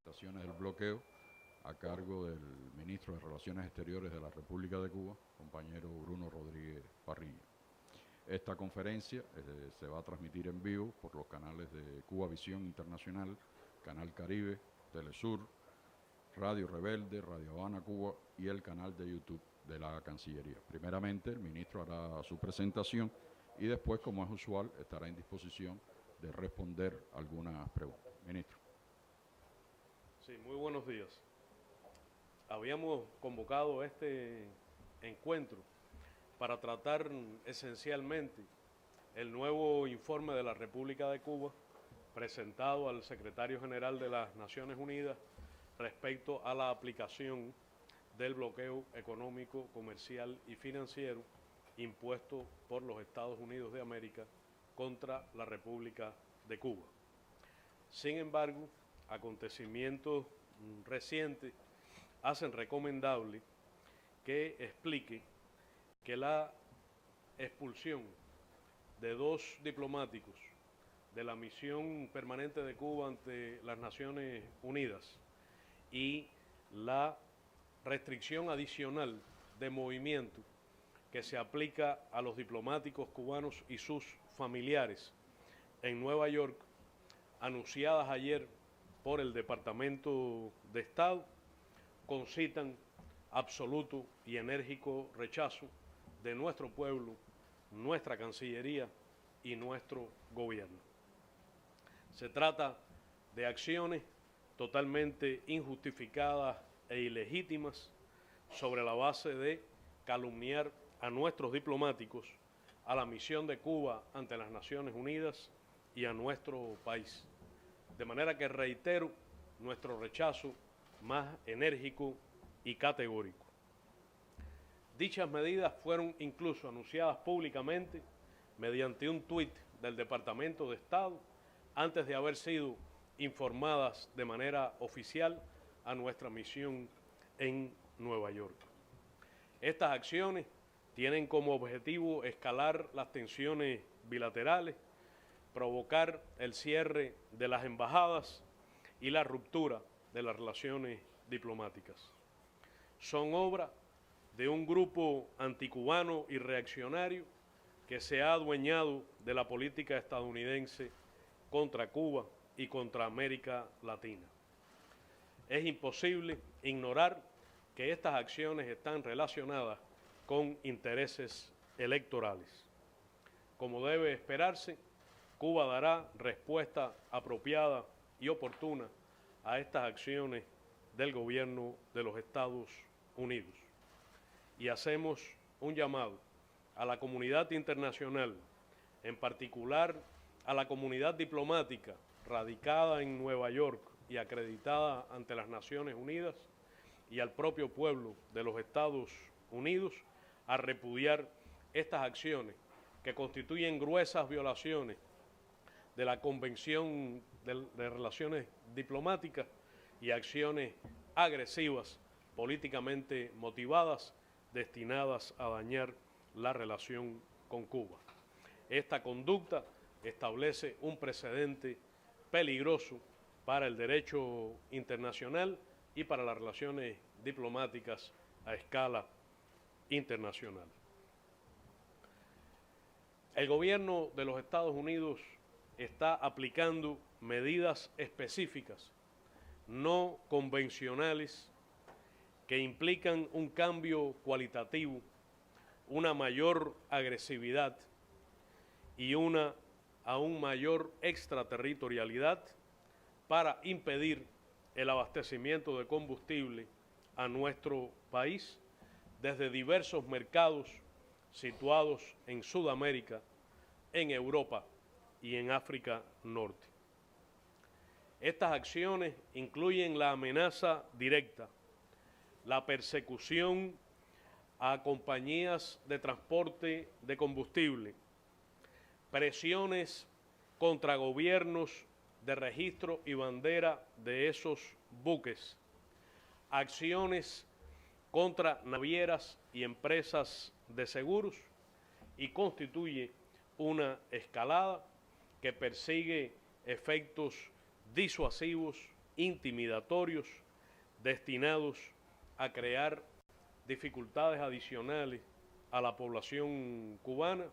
Del bloqueo a cargo del ministro de Relaciones Exteriores de la República de Cuba, compañero Bruno Rodríguez Parrillo. Esta conferencia se va a transmitir en vivo por los canales de Cuba Visión Internacional, Canal Caribe, Telesur, Radio Rebelde, Radio Habana Cuba y el canal de YouTube de la Cancillería. Primeramente, el ministro hará su presentación y después, como es usual, estará en disposición de responder algunas preguntas. Ministro. Sí, muy buenos días. Habíamos convocado este encuentro para tratar esencialmente el nuevo informe de la República de Cuba presentado al secretario general de las Naciones Unidas respecto a la aplicación del bloqueo económico, comercial y financiero impuesto por los Estados Unidos de América contra la República de Cuba. Sin embargo, acontecimientos recientes hacen recomendable que explique que la expulsión de 2 diplomáticos de la misión permanente de Cuba ante las Naciones Unidas y la restricción adicional de movimiento que se aplica a los diplomáticos cubanos y sus familiares en Nueva York, anunciadas ayer por el Departamento de Estado, concitan absoluto y enérgico rechazo de nuestro pueblo, nuestra Cancillería y nuestro gobierno. Se trata de acciones totalmente injustificadas e ilegítimas sobre la base de calumniar a nuestros diplomáticos, a la misión de Cuba ante las Naciones Unidas y a nuestro país. De manera que reitero nuestro rechazo más enérgico y categórico. Dichas medidas fueron incluso anunciadas públicamente mediante un tuit del Departamento de Estado antes de haber sido informadas de manera oficial a nuestra misión en Nueva York. Estas acciones tienen como objetivo escalar las tensiones bilaterales, provocar el cierre de las embajadas y la ruptura de las relaciones diplomáticas. Son obra de un grupo anticubano y reaccionario que se ha adueñado de la política estadounidense contra Cuba y contra América Latina. Es imposible ignorar que estas acciones están relacionadas con intereses electorales. Como debe esperarse, Cuba dará respuesta apropiada y oportuna a estas acciones del gobierno de los Estados Unidos. Y hacemos un llamado a la comunidad internacional, en particular a la comunidad diplomática radicada en Nueva York y acreditada ante las Naciones Unidas, y al propio pueblo de los Estados Unidos, a repudiar estas acciones que constituyen gruesas violaciones de la Convención de Relaciones Diplomáticas y acciones agresivas, políticamente motivadas, destinadas a dañar la relación con Cuba. Esta conducta establece un precedente peligroso para el derecho internacional y para las relaciones diplomáticas a escala internacional. El gobierno de los Estados Unidos está aplicando medidas específicas, no convencionales, que implican un cambio cualitativo, una mayor agresividad y una aún mayor extraterritorialidad para impedir el abastecimiento de combustible a nuestro país desde diversos mercados situados en Sudamérica, en Europa y en África Norte. Estas acciones incluyen la amenaza directa, la persecución a compañías de transporte de combustible, presiones contra gobiernos de registro y bandera de esos buques, acciones contra navieras y empresas de seguros, y constituye una escalada que persigue efectos disuasivos intimidatorios destinados a crear dificultades adicionales a la población cubana,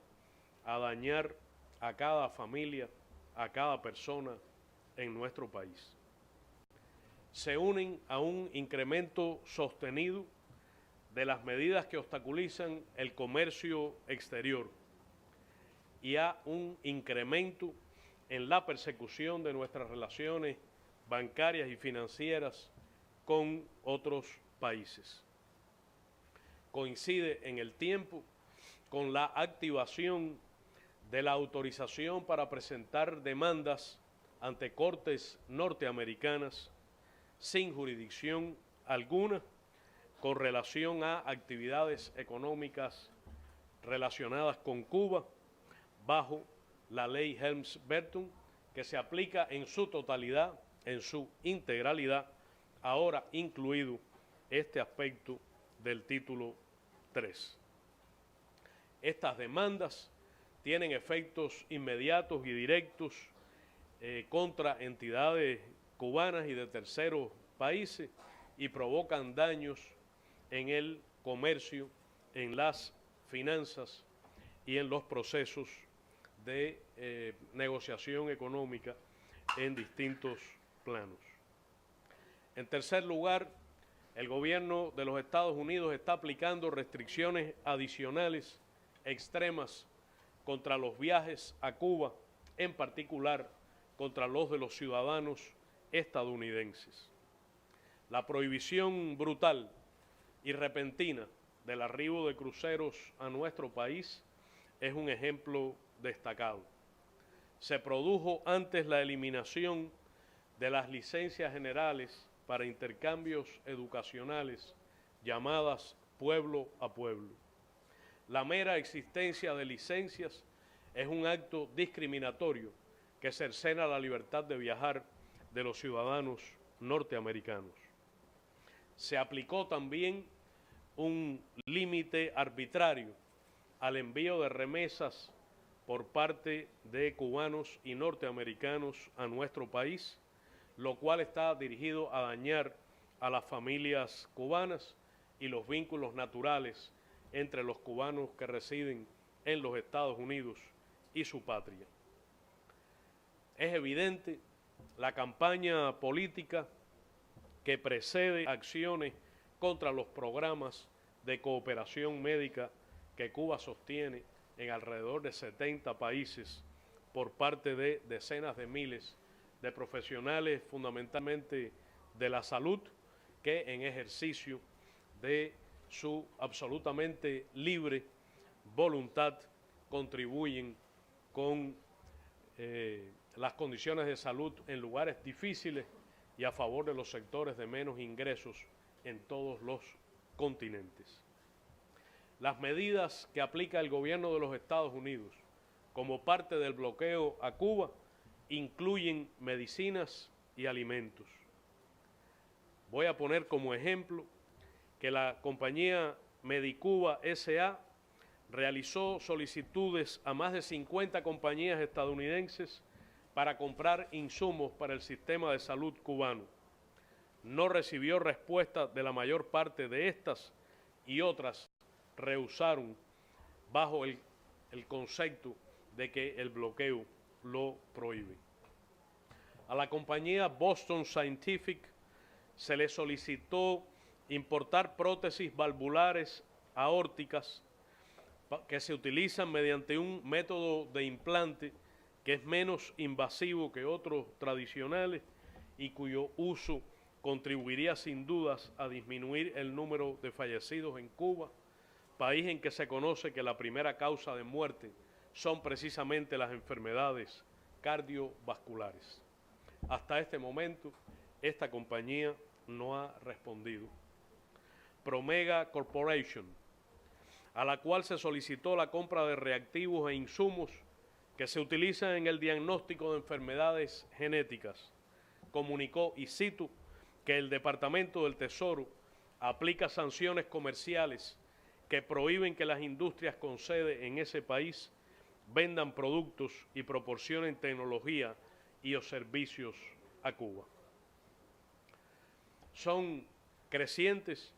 a dañar a cada familia, a cada persona en nuestro país. Se unen a un incremento sostenido de las medidas que obstaculizan el comercio exterior y a un incremento en la persecución de nuestras relaciones bancarias y financieras con otros países. Coincide en el tiempo con la activación de la autorización para presentar demandas ante cortes norteamericanas sin jurisdicción alguna con relación a actividades económicas relacionadas con Cuba bajo la ley Helms-Burton, que se aplica en su totalidad, en su integralidad, ahora incluido este aspecto del título 3. Estas demandas tienen efectos inmediatos y directos contra entidades cubanas y de terceros países y provocan daños en el comercio, en las finanzas y en los procesos de negociación económica en distintos planos. En tercer lugar, el gobierno de los Estados Unidos está aplicando restricciones adicionales extremas contra los viajes a Cuba, en particular contra los de los ciudadanos estadounidenses. La prohibición brutal y repentina del arribo de cruceros a nuestro país es un ejemplo destacado. Se produjo antes la eliminación de las licencias generales para intercambios educacionales llamadas pueblo a pueblo. La mera existencia de licencias es un acto discriminatorio que cercena la libertad de viajar de los ciudadanos norteamericanos. Se aplicó también un límite arbitrario al envío de remesas por parte de cubanos y norteamericanos a nuestro país, lo cual está dirigido a dañar a las familias cubanas y los vínculos naturales entre los cubanos que residen en los Estados Unidos y su patria. Es evidente la campaña política que precede acciones contra los programas de cooperación médica que Cuba sostiene en alrededor de 70 países por parte de decenas de miles de profesionales, fundamentalmente de la salud, que en ejercicio de su absolutamente libre voluntad contribuyen con las condiciones de salud en lugares difíciles y a favor de los sectores de menos ingresos en todos los continentes. Las medidas que aplica el gobierno de los Estados Unidos como parte del bloqueo a Cuba incluyen medicinas y alimentos. Voy a poner como ejemplo que la compañía Medicuba S.A. realizó solicitudes a más de 50 compañías estadounidenses para comprar insumos para el sistema de salud cubano. No recibió respuesta de la mayor parte de estas y otras rehusaron bajo el concepto de que el bloqueo lo prohíbe. A la compañía Boston Scientific se le solicitó importar prótesis valvulares aórticas que se utilizan mediante un método de implante que es menos invasivo que otros tradicionales y cuyo uso contribuiría sin dudas a disminuir el número de fallecidos en Cuba, país en que se conoce que la primera causa de muerte son precisamente las enfermedades cardiovasculares. Hasta este momento, esta compañía no ha respondido. Promega Corporation, a la cual se solicitó la compra de reactivos e insumos que se utilizan en el diagnóstico de enfermedades genéticas, comunicó, y cito, que el Departamento del Tesoro aplica sanciones comerciales que prohíben que las industrias con sede en ese país vendan productos y proporcionen tecnología y o servicios a Cuba. son crecientes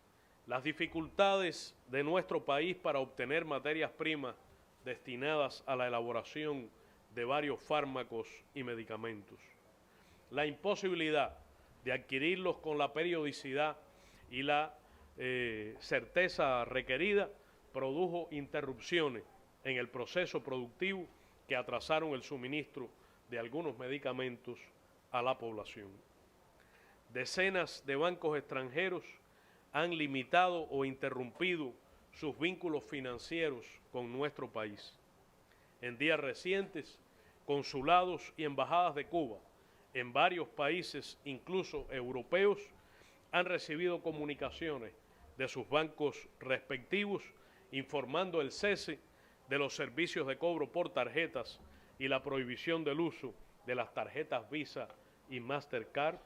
las dificultades de nuestro país para obtener materias primas destinadas a la elaboración de varios fármacos y medicamentos. La imposibilidad de adquirirlos con la periodicidad y la certeza requerida produjo interrupciones en el proceso productivo que atrasaron el suministro de algunos medicamentos a la población. Decenas de bancos extranjeros han limitado o interrumpido sus vínculos financieros con nuestro país. En días recientes, consulados y embajadas de Cuba en varios países, incluso europeos, han recibido comunicaciones de sus bancos respectivos informando el cese de los servicios de cobro por tarjetas y la prohibición del uso de las tarjetas Visa y Mastercard,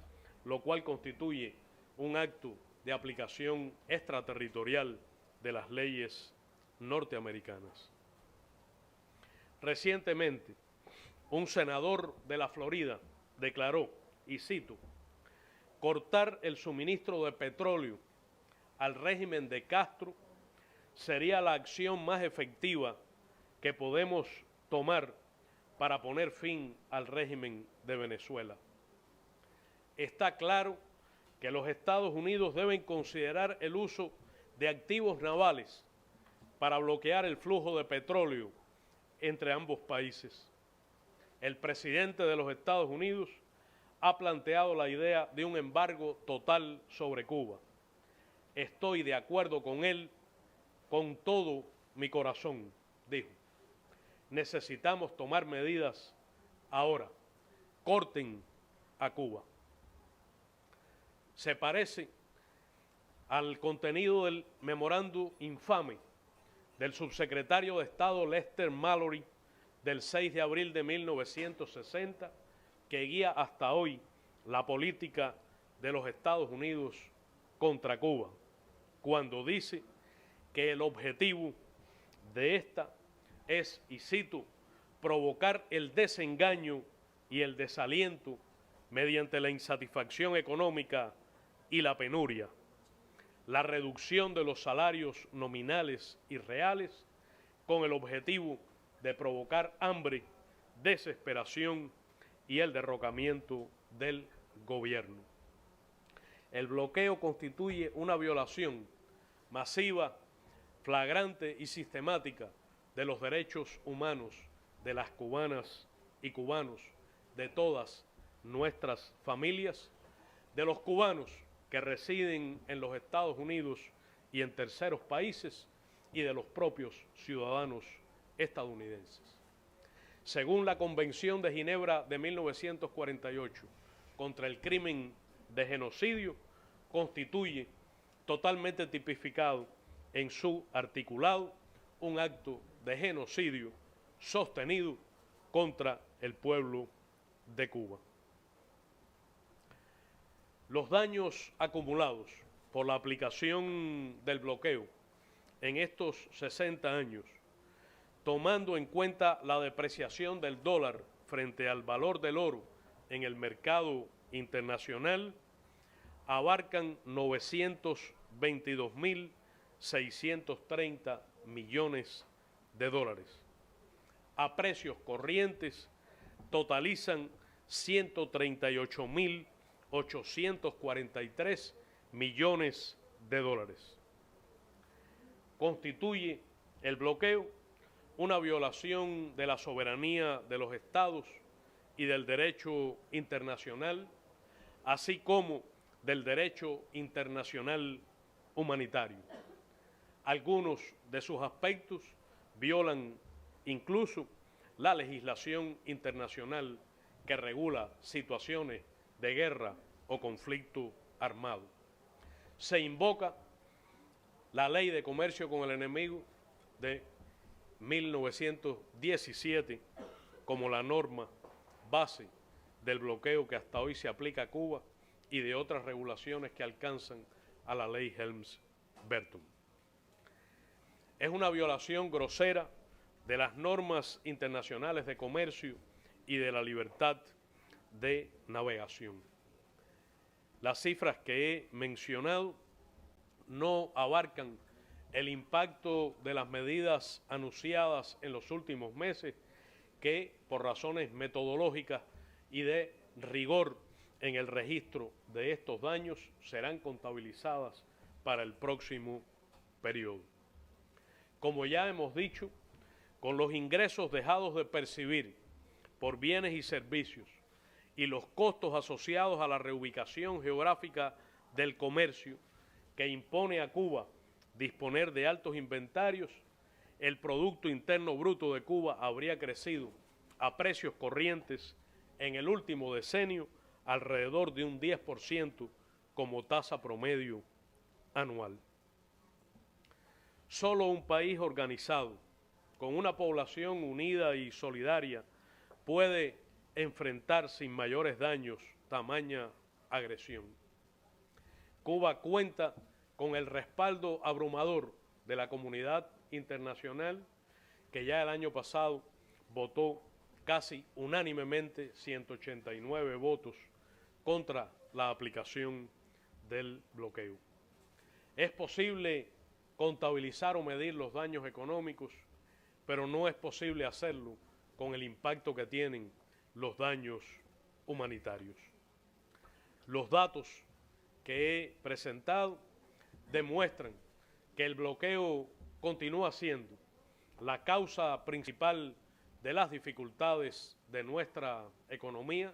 lo cual constituye un acto de aplicación extraterritorial de las leyes norteamericanas. Recientemente, un senador de la Florida declaró, y cito, cortar el suministro de petróleo al régimen de Castro sería la acción más efectiva que podemos tomar para poner fin al régimen de Venezuela. Está claro que los Estados Unidos deben considerar el uso de activos navales para bloquear el flujo de petróleo entre ambos países. El presidente de los Estados Unidos ha planteado la idea de un embargo total sobre Cuba. Estoy de acuerdo con él con todo mi corazón, dijo. Necesitamos tomar medidas ahora. Corten a Cuba. Se parece al contenido del memorándum infame del subsecretario de Estado Lester Mallory del 6 de abril de 1960, que guía hasta hoy la política de los Estados Unidos contra Cuba, cuando dice que el objetivo de esta es, y cito, provocar el desengaño y el desaliento mediante la insatisfacción económica y la penuria, la reducción de los salarios nominales y reales con el objetivo de provocar hambre, desesperación y el derrocamiento del gobierno. El bloqueo constituye una violación masiva, flagrante y sistemática de los derechos humanos de las cubanas y cubanos, de todas nuestras familias, de los cubanos que residen en los Estados Unidos y en terceros países y de los propios ciudadanos estadounidenses. Según la Convención de Ginebra de 1948 contra el crimen de genocidio, constituye totalmente tipificado en su articulado un acto de genocidio sostenido contra el pueblo de Cuba. Los daños acumulados por la aplicación del bloqueo en estos 60 años, tomando en cuenta la depreciación del dólar frente al valor del oro en el mercado internacional, abarcan 922.630 millones de dólares. A precios corrientes totalizan 138.843 millones de dólares. Constituye el bloqueo una violación de la soberanía de los estados y del derecho internacional, así como del derecho internacional humanitario. Algunos de sus aspectos violan incluso la legislación internacional que regula situaciones de guerra o conflicto armado. Se invoca la Ley de Comercio con el Enemigo de 1917 como la norma base del bloqueo que hasta hoy se aplica a Cuba y de otras regulaciones que alcanzan a la Ley Helms-Burton. Es una violación grosera de las normas internacionales de comercio y de la libertad de navegación. las cifras que he mencionado no abarcan el impacto de las medidas anunciadas en los últimos meses que, por razones metodológicas y de rigor en el registro de estos daños, serán contabilizadas para el próximo periodo. Como ya hemos dicho, con los ingresos dejados de percibir por bienes y servicios y los costos asociados a la reubicación geográfica del comercio que impone a Cuba disponer de altos inventarios, el Producto Interno Bruto de Cuba habría crecido a precios corrientes en el último decenio alrededor de un 10% como tasa promedio anual. Solo un país organizado, con una población unida y solidaria, puede enfrentar sin mayores daños tamaña agresión. Cuba cuenta con el respaldo abrumador de la comunidad internacional, que ya el año pasado votó casi unánimemente 189 votos contra la aplicación del bloqueo. Es posible contabilizar o medir los daños económicos, pero no es posible hacerlo con el impacto que tienen los daños humanitarios. Los datos que he presentado demuestran que el bloqueo continúa siendo la causa principal de las dificultades de nuestra economía,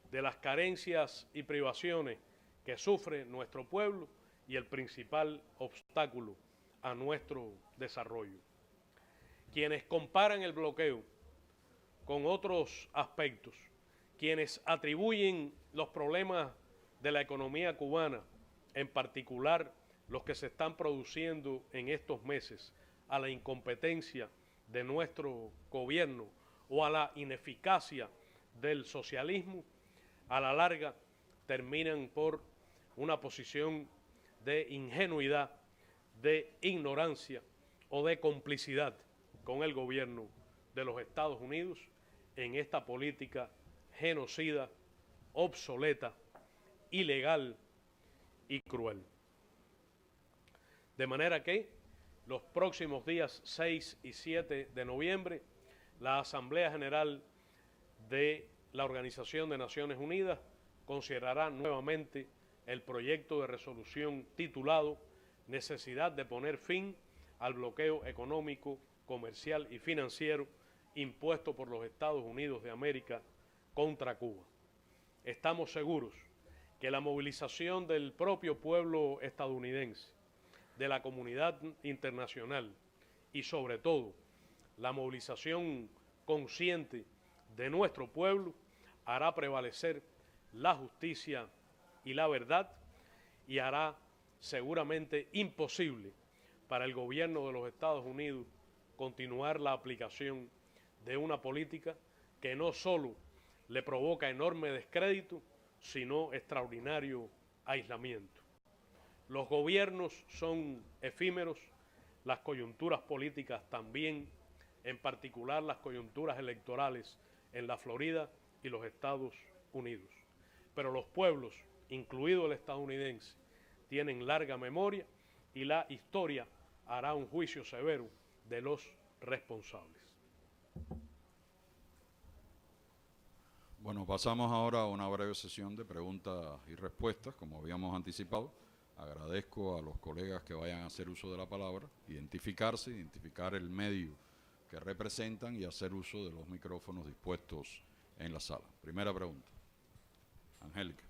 de las carencias y privaciones que sufre nuestro pueblo y el principal obstáculo a nuestro desarrollo. Quienes comparan el bloqueo con otros aspectos, quienes atribuyen los problemas de la economía cubana, en particular los que se están produciendo en estos meses, a la incompetencia de nuestro gobierno o a la ineficacia del socialismo, a la larga terminan por una posición de ingenuidad, de ignorancia o de complicidad con el gobierno de los Estados Unidos en esta política genocida, obsoleta, ilegal y cruel. De manera que los próximos días 6 y 7 de noviembre, la Asamblea General de la Organización de Naciones Unidas considerará nuevamente el proyecto de resolución titulado Necesidad de poner fin al bloqueo económico, comercial y financiero impuesto por los Estados Unidos de América contra Cuba. Estamos seguros que la movilización del propio pueblo estadounidense, de la comunidad internacional y sobre todo la movilización consciente de nuestro pueblo hará prevalecer la justicia y la verdad y hará seguramente imposible para el gobierno de los Estados Unidos continuar la aplicación de una política que no solo le provoca enorme descrédito, sino extraordinario aislamiento. Los gobiernos son efímeros, las coyunturas políticas también, en particular las coyunturas electorales en la Florida y los Estados Unidos. Pero los pueblos, incluido el estadounidense, tienen larga memoria y la historia hará un juicio severo de los responsables. Bueno, pasamos ahora a una breve sesión de preguntas y respuestas, como habíamos anticipado. Agradezco a los colegas que vayan a hacer uso de la palabra, identificarse, identificar el medio que representan y hacer uso de los micrófonos dispuestos en la sala. Primera pregunta. Angélica.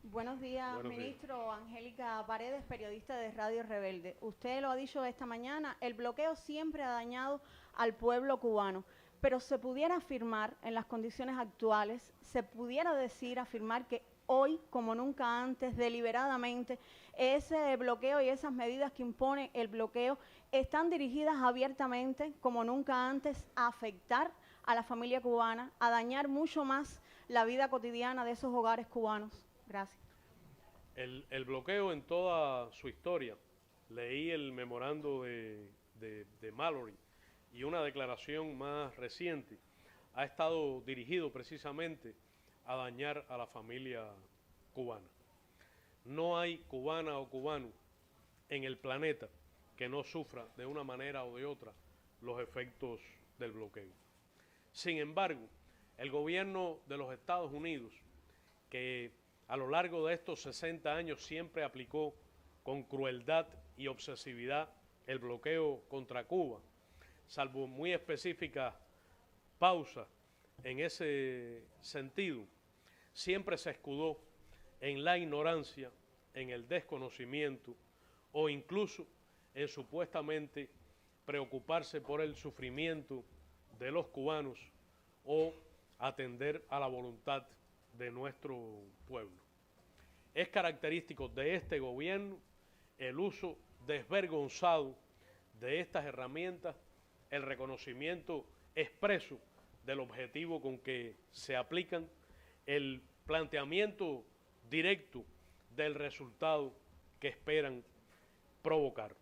Buenos días, ministro. Angélica Paredes, periodista de Radio Rebelde. Usted lo ha dicho esta mañana, el bloqueo siempre ha dañado al pueblo cubano, pero se pudiera afirmar, en las condiciones actuales, se pudiera afirmar que hoy, como nunca antes, deliberadamente, ese bloqueo y esas medidas que impone el bloqueo están dirigidas abiertamente, como nunca antes, a afectar a la familia cubana, a dañar mucho más la vida cotidiana de esos hogares cubanos. Gracias. El bloqueo en toda su historia, leí el memorando de Mallory y una declaración más reciente, ha estado dirigido precisamente a dañar a la familia cubana. No hay cubana o cubano en el planeta que no sufra de una manera o de otra los efectos del bloqueo. Sin embargo, el gobierno de los Estados Unidos, que a lo largo de estos 60 años siempre aplicó con crueldad y obsesividad el bloqueo contra Cuba, salvo muy específicas pausas en ese sentido, siempre se escudó en la ignorancia, en el desconocimiento o incluso en supuestamente preocuparse por el sufrimiento de los cubanos o atender a la voluntad de nuestro pueblo. Es característico de este gobierno el uso desvergonzado de estas herramientas, el reconocimiento expreso del objetivo con que se aplican, el planteamiento directo del resultado que esperan provocar.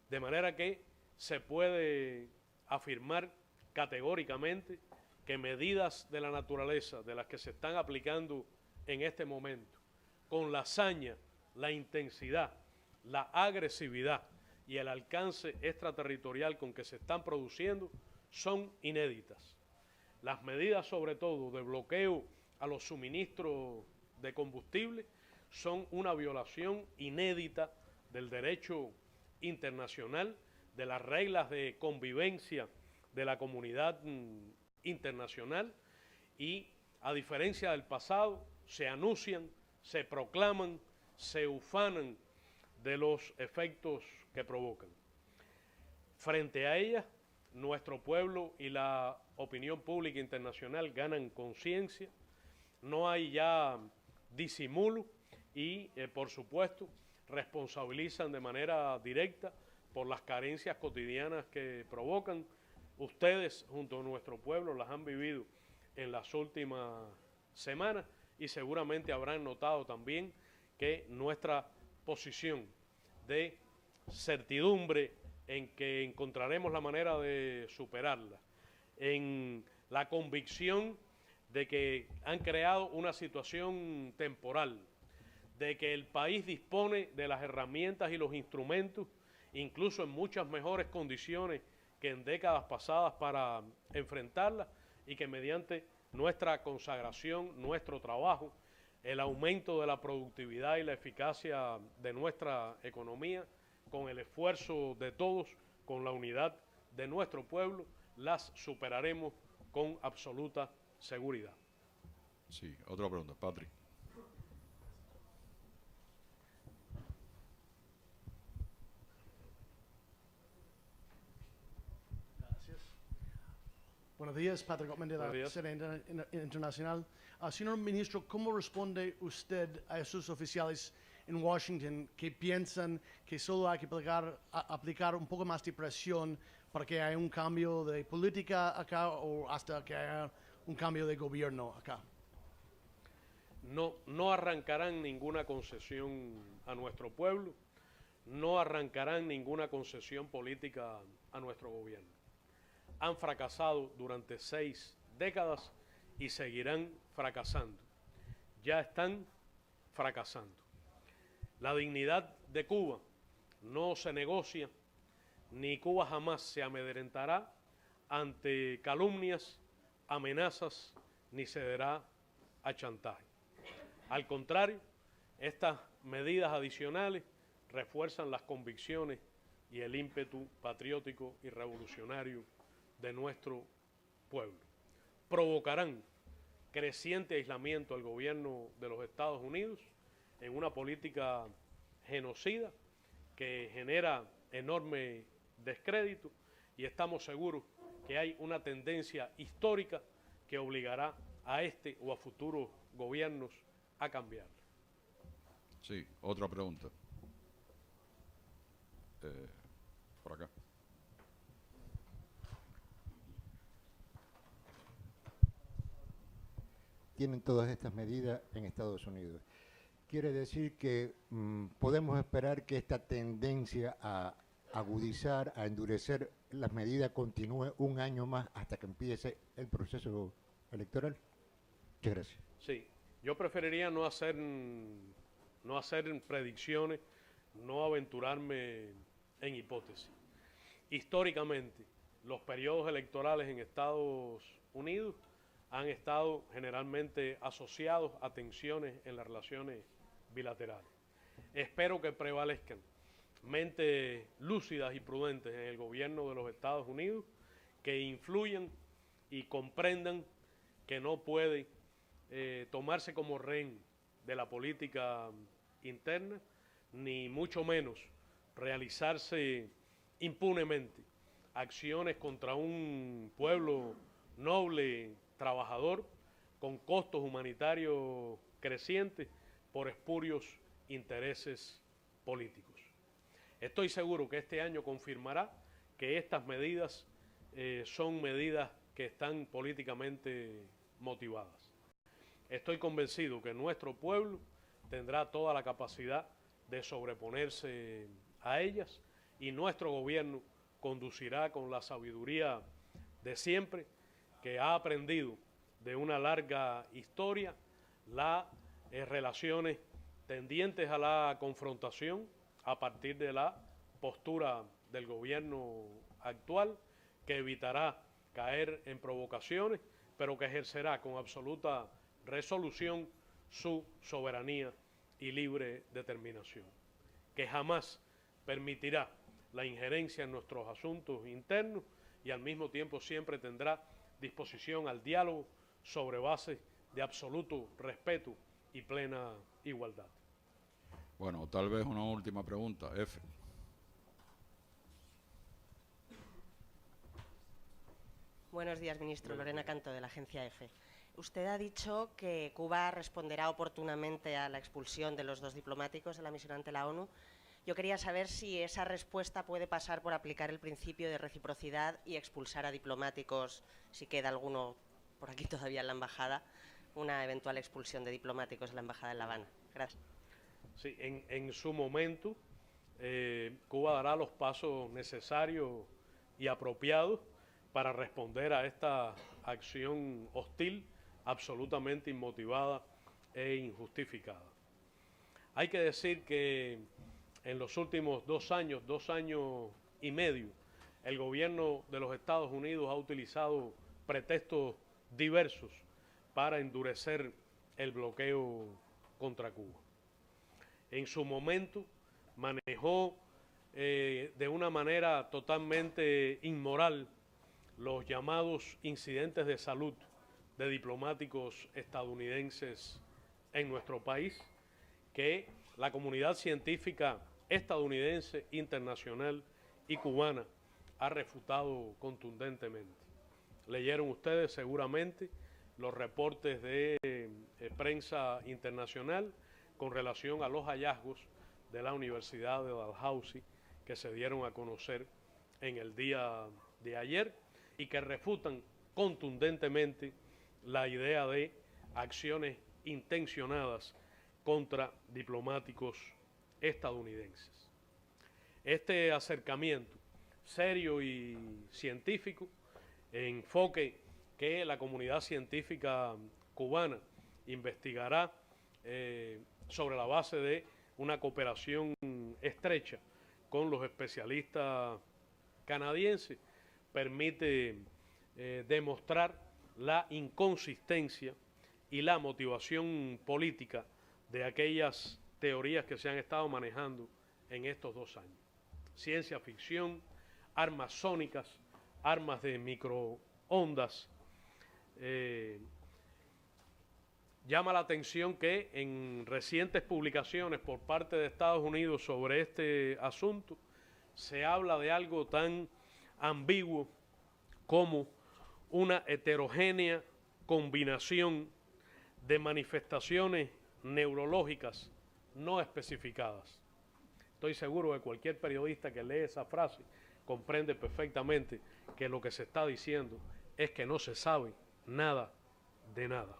De manera que se puede afirmar categóricamente que medidas de la naturaleza de las que se están aplicando en este momento, con la hazaña, la intensidad, la agresividad y el alcance extraterritorial con que se están produciendo, son inéditas. Las medidas, sobre todo, de bloqueo a los suministros de combustible son una violación inédita del derecho internacional, de las reglas de convivencia de la comunidad internacional y, a diferencia del pasado, se anuncian, se proclaman, se ufanan de los efectos que provocan. Frente a ellas, nuestro pueblo y la opinión pública internacional ganan conciencia, no hay ya disimulo y, por supuesto, responsabilizan de manera directa por las carencias cotidianas que provocan. Ustedes, junto a nuestro pueblo, las han vivido en las últimas semanas y seguramente habrán notado también que nuestra posición de certidumbre en que encontraremos la manera de superarla, en la convicción de que han creado una situación temporal, de que el país dispone de las herramientas y los instrumentos, incluso en muchas mejores condiciones que en décadas pasadas para enfrentarla, y que mediante nuestra consagración, nuestro trabajo, el aumento de la productividad y la eficacia de nuestra economía, con el esfuerzo de todos, con la unidad de nuestro pueblo, las superaremos con absoluta seguridad. Sí, otra pregunta, Patrick. Buenos días, Patrick Ottman de la Sede Internacional. Señor Ministro, ¿cómo responde usted a esos oficiales en Washington que piensan que solo hay que aplicar un poco más de presión para que haya un cambio de política acá o hasta que haya un cambio de gobierno acá? No arrancarán ninguna concesión a nuestro pueblo, no arrancarán ninguna concesión política a nuestro gobierno. Han fracasado durante 6 décadas y seguirán fracasando. Ya están fracasando. La dignidad de Cuba no se negocia, ni Cuba jamás se amedrentará ante calumnias, amenazas, ni cederá a chantaje. Al contrario, estas medidas adicionales refuerzan las convicciones y el ímpetu patriótico y revolucionario de nuestro pueblo. Provocarán creciente aislamiento al gobierno de los Estados Unidos en una política genocida que genera enorme descrédito, y estamos seguros que hay una tendencia histórica que obligará a este o a futuros gobiernos a cambiar. Sí, otra pregunta. Por acá. Tienen todas estas medidas en Estados Unidos. Quiere decir que podemos esperar que esta tendencia a agudizar, a endurecer las medidas, continúe un año más hasta que empiece el proceso electoral? Muchas gracias. Sí, yo preferiría no hacer predicciones, no aventurarme en hipótesis. Históricamente, los periodos electorales en Estados Unidos han estado generalmente asociados a tensiones en las relaciones bilaterales. Espero que prevalezcan mentes lúcidas y prudentes en el gobierno de los Estados Unidos, que influyan y comprendan que no puede tomarse como rehén de la política interna, ni mucho menos realizarse impunemente acciones contra un pueblo noble, trabajador, con costos humanitarios crecientes por espurios intereses políticos. Estoy seguro que este año confirmará que estas medidas son medidas que están políticamente motivadas. Estoy convencido que nuestro pueblo tendrá toda la capacidad de sobreponerse a ellas y nuestro gobierno conducirá con la sabiduría de siempre, que ha aprendido de una larga historia las relaciones tendientes a la confrontación a partir de la postura del gobierno actual, que evitará caer en provocaciones, pero que ejercerá con absoluta resolución su soberanía y libre determinación, que jamás permitirá la injerencia en nuestros asuntos internos y al mismo tiempo siempre tendrá disposición al diálogo sobre bases de absoluto respeto y plena igualdad. Bueno, tal vez una última pregunta. F. Buenos días, ministro. Lorena Canto, de la agencia EFE. Usted ha dicho que Cuba responderá oportunamente a la expulsión de los 2 diplomáticos de la misión ante la ONU. Yo quería saber si esa respuesta puede pasar por aplicar el principio de reciprocidad y expulsar a diplomáticos, si queda alguno por aquí todavía en la embajada, una eventual expulsión de diplomáticos de la embajada en La Habana. Gracias. Sí, en su momento, Cuba dará los pasos necesarios y apropiados para responder a esta acción hostil, absolutamente inmotivada e injustificada. Hay que decir que en los últimos 2 años y medio, el gobierno de los Estados Unidos ha utilizado pretextos diversos para endurecer el bloqueo contra Cuba. En su momento manejó de una manera totalmente inmoral los llamados incidentes de salud de diplomáticos estadounidenses en nuestro país, que la comunidad científica estadounidense, internacional y cubana ha refutado contundentemente. Leyeron ustedes seguramente los reportes de prensa internacional con relación a los hallazgos de la Universidad de Dalhousie que se dieron a conocer en el día de ayer y que refutan contundentemente la idea de acciones intencionadas contra diplomáticos estadounidenses. Este acercamiento serio y científico, enfoque que la comunidad científica cubana investigará sobre la base de una cooperación estrecha con los especialistas canadienses, permite demostrar la inconsistencia y la motivación política de aquellas teorías que se han estado manejando en estos 2 años. Ciencia ficción, armas sónicas, armas de microondas. Llama la atención que en recientes publicaciones por parte de Estados Unidos sobre este asunto se habla de algo tan ambiguo como una heterogénea combinación de manifestaciones neurológicas no especificadas. Estoy seguro que cualquier periodista que lee esa frase comprende perfectamente que lo que se está diciendo es que no se sabe nada de nada.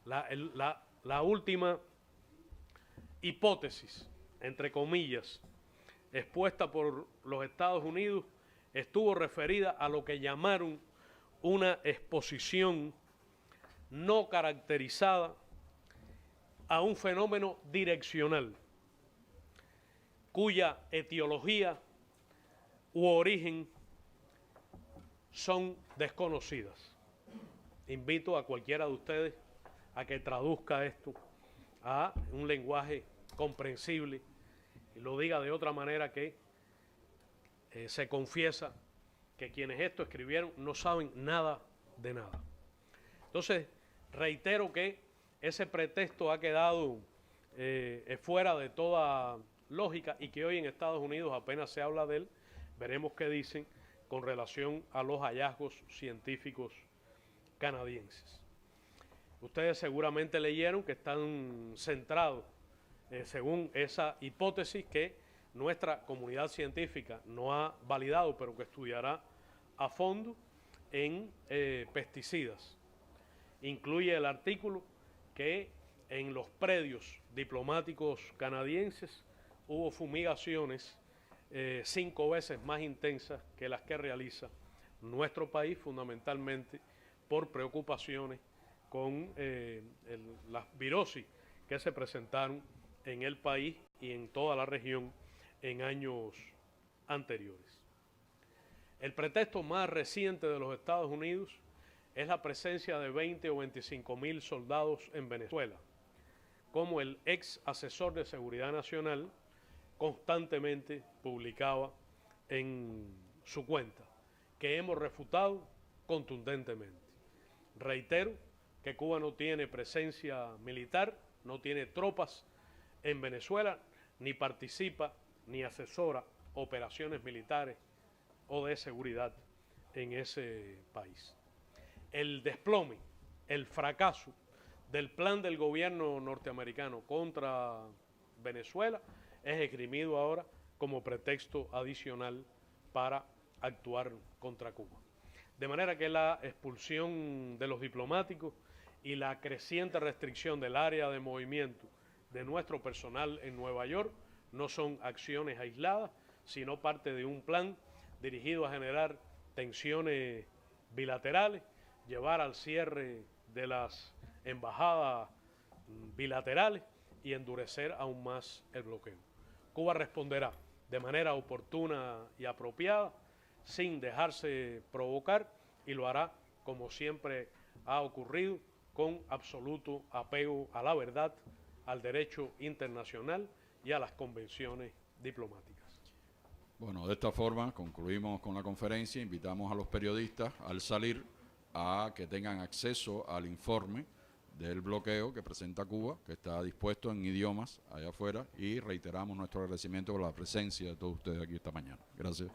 La última hipótesis, entre comillas, expuesta por los Estados Unidos estuvo referida a lo que llamaron una exposición no caracterizada a un fenómeno direccional, cuya etiología u origen son desconocidas. Invito a cualquiera de ustedes a que traduzca esto a un lenguaje comprensible y lo diga de otra manera que se confiesa que quienes esto escribieron no saben nada de nada. Entonces, reitero que ese pretexto ha quedado fuera de toda lógica y que hoy en Estados Unidos apenas se habla de él. Veremos qué dicen con relación a los hallazgos científicos canadienses. Ustedes seguramente leyeron que están centrados, según esa hipótesis que nuestra comunidad científica no ha validado, pero que estudiará a fondo, en pesticidas. Incluye el artículo que en los predios diplomáticos canadienses hubo fumigaciones 5 veces más intensas que las que realiza nuestro país, fundamentalmente por preocupaciones con las virosis que se presentaron en el país y en toda la región en años anteriores. El pretexto más reciente de los Estados Unidos es la presencia de 20 o 25 mil soldados en Venezuela, como el ex asesor de Seguridad Nacional constantemente publicaba en su cuenta, que hemos refutado contundentemente. Reitero que Cuba no tiene presencia militar, no tiene tropas en Venezuela, ni participa ni asesora operaciones militares o de seguridad en ese país. El desplome, el fracaso del plan del gobierno norteamericano contra Venezuela es esgrimido ahora como pretexto adicional para actuar contra Cuba. De manera que la expulsión de los diplomáticos y la creciente restricción del área de movimiento de nuestro personal en Nueva York no son acciones aisladas, sino parte de un plan dirigido a generar tensiones bilaterales, llevar al cierre de las embajadas bilaterales y endurecer aún más el bloqueo. Cuba responderá de manera oportuna y apropiada, sin dejarse provocar, y lo hará como siempre ha ocurrido, con absoluto apego a la verdad, al derecho internacional y a las convenciones diplomáticas. Bueno, de esta forma concluimos con la conferencia. Invitamos a los periodistas al salir a que tengan acceso al informe del bloqueo que presenta Cuba, que está dispuesto en idiomas allá afuera, y reiteramos nuestro agradecimiento por la presencia de todos ustedes aquí esta mañana. Gracias.